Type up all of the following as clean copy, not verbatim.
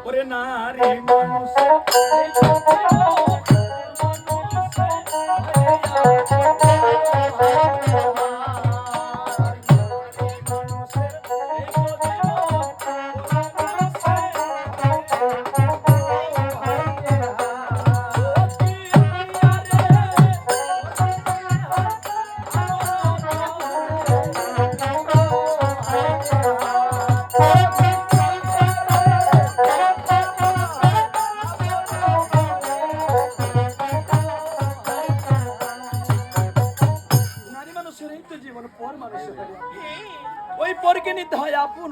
ওরে নারী মানুষ ওই পরকে নিতে হয় আপন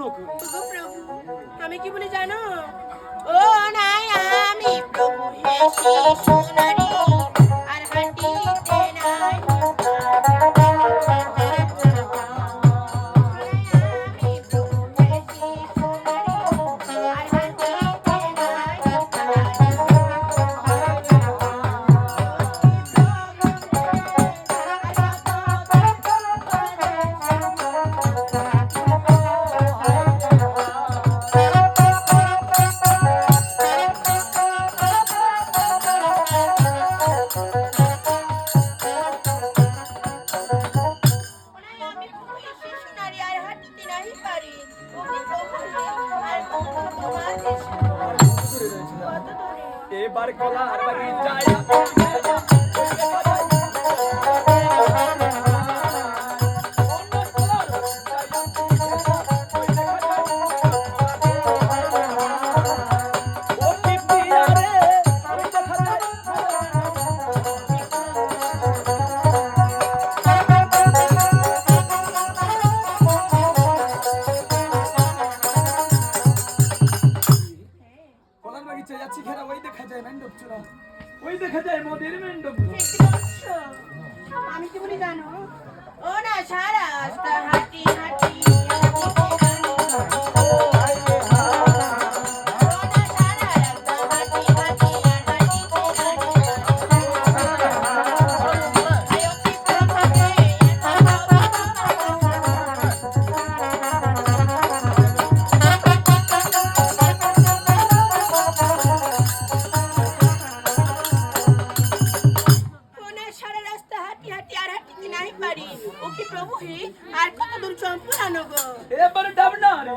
আমি কি বলি জানো ও নাই আমি প্রভু হে সোনারি আর হাঁটিতে নাই এবার কলার বাড়ি যাই যাচ্ছি খেলা ওই দেখা যায় মেন্ডব চূড়া ওই দেখা যায় মোদের মেন্ডব আমি কি বলি জানো ও না সারা রাস্তা হাঁটি হাঁটি প্রভু হে আর কত দূর চম্পু আনো গো এবার ডাবনা রে